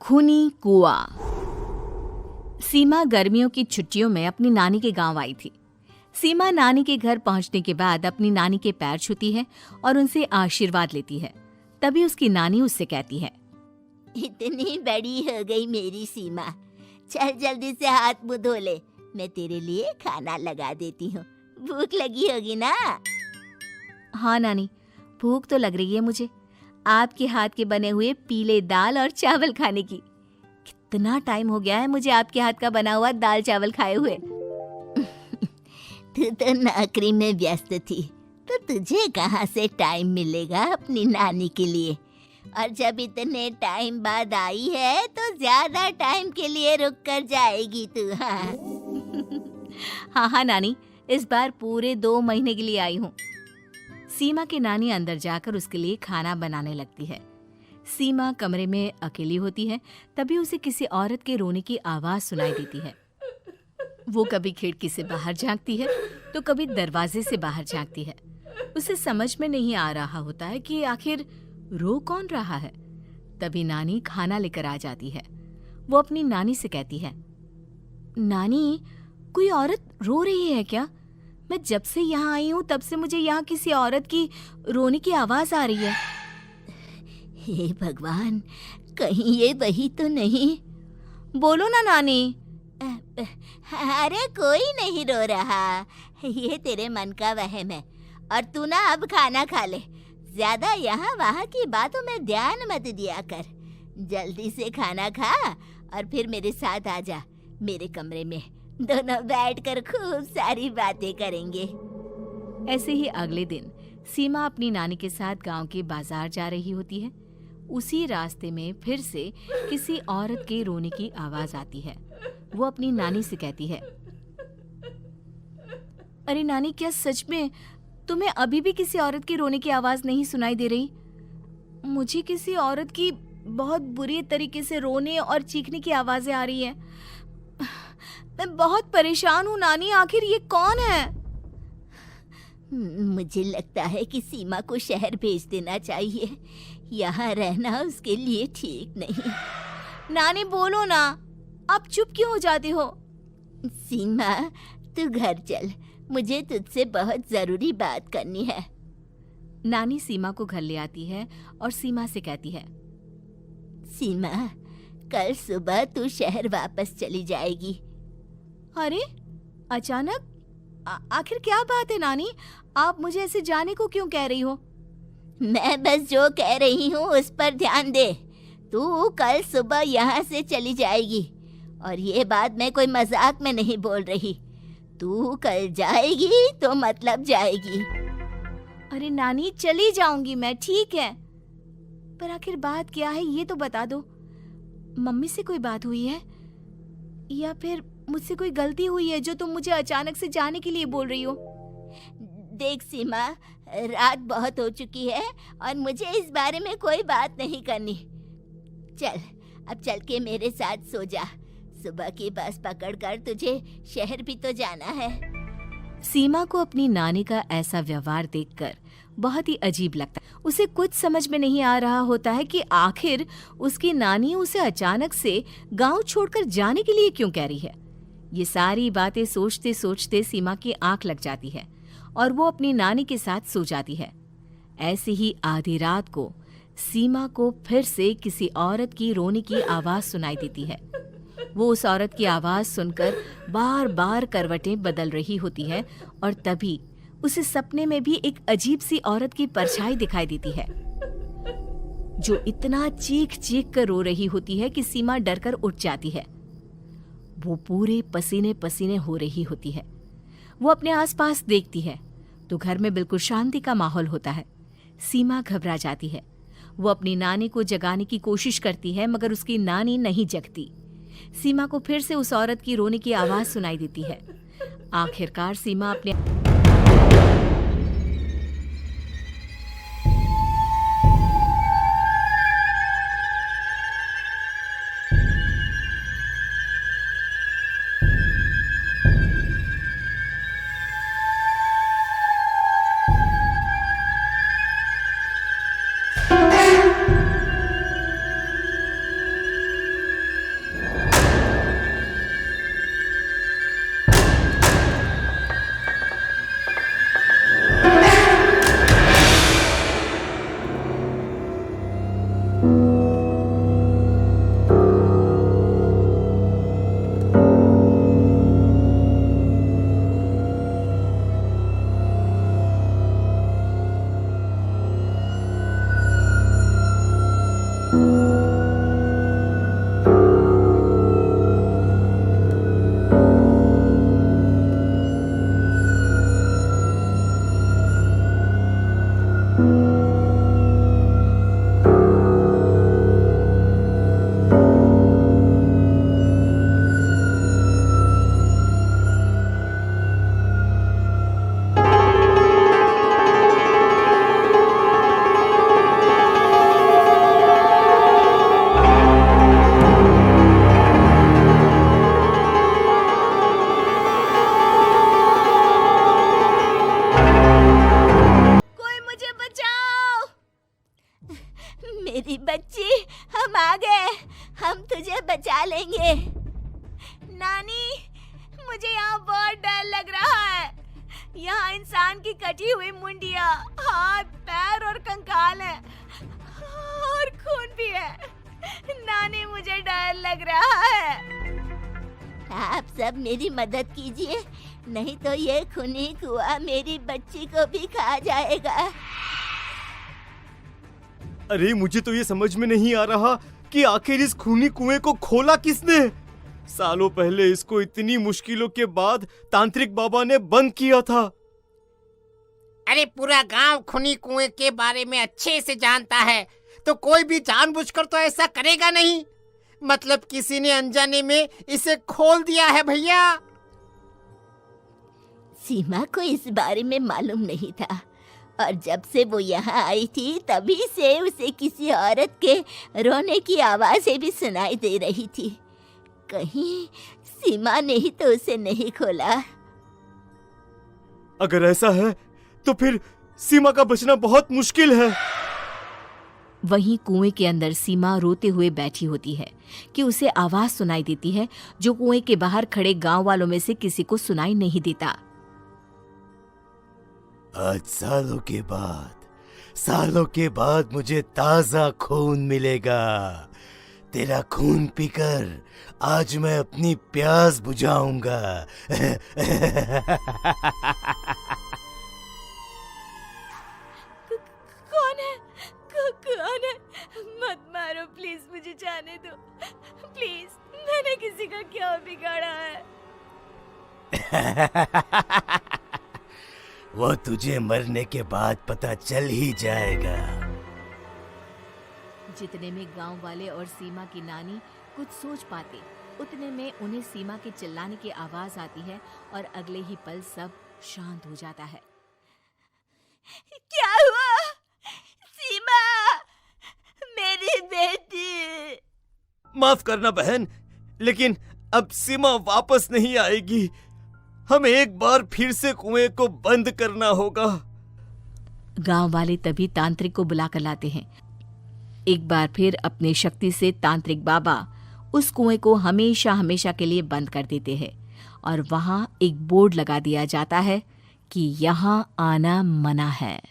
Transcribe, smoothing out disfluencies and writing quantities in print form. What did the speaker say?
खूनी कुआं। सीमा गर्मियों की छुट्टियों में अपनी नानी के गांव आई थी। सीमा नानी के घर पहुंचने के बाद अपनी नानी के पैर छूती है और उनसे आशीर्वाद लेती है। तभी उसकी नानी उससे कहती है, इतनी बड़ी हो गई मेरी सीमा, चल जल्दी से हाथ मुंह धो ले, मैं तेरे लिए खाना लगा देती हूँ। भूख लगी होगी ना? हाँ नानी, भूख तो लग रही है मुझे, आपके हाथ के बने हुए पीले दाल और चावल खाने की। कितना टाइम हो गया है मुझे आपके हाथ का बना हुआ दाल चावल खाए हुए। तू तो नौकरी में व्यस्त थी, तो तुझे कहाँ से टाइम मिलेगा अपनी नानी के लिए? और जब इतने टाइम बाद आई है तो ज्यादा टाइम के लिए रुक कर जाएगी तू। हाँ हाँ नानी, इस बार पूरे 2 महीने के लिए आई हूँ। सीमा की नानी अंदर जाकर उसके लिए खाना बनाने लगती है। सीमा कमरे में अकेली होती है, तभी उसे किसी औरत के रोने की आवाज सुनाई देती है। वो कभी खिड़की से बाहर झांकती है तो कभी दरवाजे से बाहर झांकती है। उसे समझ में नहीं आ रहा होता है कि आखिर रो कौन रहा है। तभी नानी खाना लेकर आ जाती है। वो अपनी नानी से कहती है, नानी, कोई औरत रो रही है क्या? मैं जब से यहाँ आई हूँ तब से मुझे यहाँ किसी औरत की रोने की आवाज आ रही है। हे भगवान, कहीं ये वही तो नहीं? बोलो ना नानी। अरे कोई नहीं रो रहा, ये तेरे मन का वहम है। और तू ना अब खाना खा ले, ज्यादा यहाँ वहाँ की बातों में ध्यान मत दिया कर। जल्दी से खाना खा और फिर मेरे साथ आ जा मेरे कमरे में, दोनों बैठकर खूब सारी बातें करेंगे। ऐसे ही अगले दिन सीमा अपनी नानी के साथ गांव के बाजार जा रही होती है। उसी रास्ते में फिर से किसी औरत के रोने की आवाज आती है। वो अपनी नानी से कहती है, अरे नानी, क्या सच में तुम्हें अभी भी किसी औरत की रोने की आवाज नहीं सुनाई दे रही? मुझे किसी औरत की बहुत बुरी तरीके से रोने और चीखने की आवाजें आ रही है। मैं बहुत परेशान हूँ नानी, आखिर ये कौन है? मुझे लगता है कि सीमा को शहर भेज देना चाहिए, यहाँ रहना उसके लिए ठीक नहीं। नानी बोलो ना, आप चुप क्यों हो जाते हो? सीमा, तू घर चल, मुझे तुझसे बहुत जरूरी बात करनी है। नानी सीमा को घर ले आती है और सीमा से कहती है, सीमा, कल सुबह तू शहर वापस चली जाएगी। अरे अचानक? आखिर क्या बात है नानी, आप मुझे ऐसे जाने को क्यों कह रही हो? मैं बस जो कह रही हूँ उस पर ध्यान दे। तू कल सुबह यहाँ से चली जाएगी, और ये बात मैं कोई मजाक में नहीं बोल रही। तू कल जाएगी तो मतलब जाएगी। अरे नानी, चली जाऊंगी मैं, ठीक है, पर आखिर बात क्या है ये तो बता दो। मम्मी से कोई बात हुई है या फिर मुझसे कोई गलती हुई है जो तुम मुझे अचानक से जाने के लिए बोल रही हो? देख सीमा, रात बहुत हो चुकी है और मुझे इस बारे में कोई बात नहीं करनी। चल, अब चल के मेरे साथ सो जा। सुबह की बस पकड़कर तुझे शहर भी तो जाना है। सीमा को अपनी नानी का ऐसा व्यवहार देखकर बहुत ही अजीब लगता है। उसे कुछ समझ में नहीं आ रहा होता है कि आखिर उसकी नानी उसे अचानक से गांव छोड़कर जाने के लिए क्यों कह रही है। ये सारी बातें सोचते सोचते सीमा की आंख लग जाती है और वो अपनी नानी के साथ सो जाती है। ऐसे ही आधी रात को सीमा को फिर से किसी औरत की रोने की आवाज सुनाई देती है। वो उस औरत की आवाज सुनकर बार बार करवटें बदल रही होती है और तभी उसे सपने में भी एक अजीब सी औरत की परछाई दिखाई देती है, जो इतना चीख चीख कर रो रही होती है कि सीमा डरकर उठ जाती है। वो पूरे पसीने पसीने हो रही होती है। वो अपने आसपास देखती है तो घर में बिल्कुल शांति का माहौल होता है। सीमा घबरा जाती है। वो अपनी नानी को जगाने की कोशिश करती है, मगर उसकी नानी नहीं जगती। सीमा को फिर से उस औरत की रोने की आवाज सुनाई देती है। आखिरकार सीमा अपने कोई मुझे बचाओ। मेरी बच्ची, हम आ गए। हम तुझे बचा लेंगे। नानी, मुझे यहाँ बहुत डर लग रहा है। यहाँ इंसान की कटी हुई मुंडिया, हाथ, पैर और कंकाल हैं और खून भी है। नानी, मुझे डर लग रहा है। आप सब मेरी मदद कीजिए, नहीं तो ये खूनी कुआं मेरी बच्ची को भी खा जाएगा। अरे मुझे तो ये समझ में नहीं आ रहा कि आखिर इस खूनी कुएं को खोला किसने। सालों पहले इसको इतनी मुश्किलों के बाद तांत्रिक बाबा ने बंद किया था। अरे पूरा गांव खूनी कुएं के बारे में अच्छे से जानता है, तो कोई भी जानबूझकर तो ऐसा करेगा नहीं। मतलब किसी ने अनजाने में इसे खोल दिया है भैया। सीमा को इस बारे में मालूम नहीं था, और जब से वो यहाँ आई थी तभी से उसे किसी औरत के रोने की आवाज़ें भी सुनाई दे रही थी। कहीं सीमा ने ही तो उसे नहीं खोला। अगर ऐसा है तो फिर सीमा का बचना बहुत मुश्किल है। वहीं कुएं के अंदर सीमा रोते हुए बैठी होती है कि उसे आवाज सुनाई देती है जो कुएं के बाहर खड़े गांव वालों में से किसी को सुनाई नहीं देता। आज सालों के बाद मुझे ताजा खून मिलेगा। तेरा खून पीकर आज मैं अपनी प्यास बुझाऊंगा। कौन है? मत मारो प्लीज, मुझे जाने दो प्लीज। मैंने किसी का क्या बिगाड़ा है? वो तुझे मरने के बाद पता चल ही जाएगा। जितने में गांव वाले और सीमा की नानी कुछ सोच पाते, उतने में उन्हें सीमा के चिल्लाने की आवाज आती है और अगले ही पल सब शांत हो जाता है। क्या हुआ? सीमा, मेरी बेटी। माफ करना बहन, लेकिन अब सीमा वापस नहीं आएगी। हमें एक बार फिर से कुएं को बंद करना होगा। गांव वाले तभी तांत्रिक को बुला कर लाते हैं। एक बार फिर अपनी शक्ति से तांत्रिक बाबा उस कुएं को हमेशा हमेशा के लिए बंद कर देते हैं और वहां एक बोर्ड लगा दिया जाता है कि यहाँ आना मना है।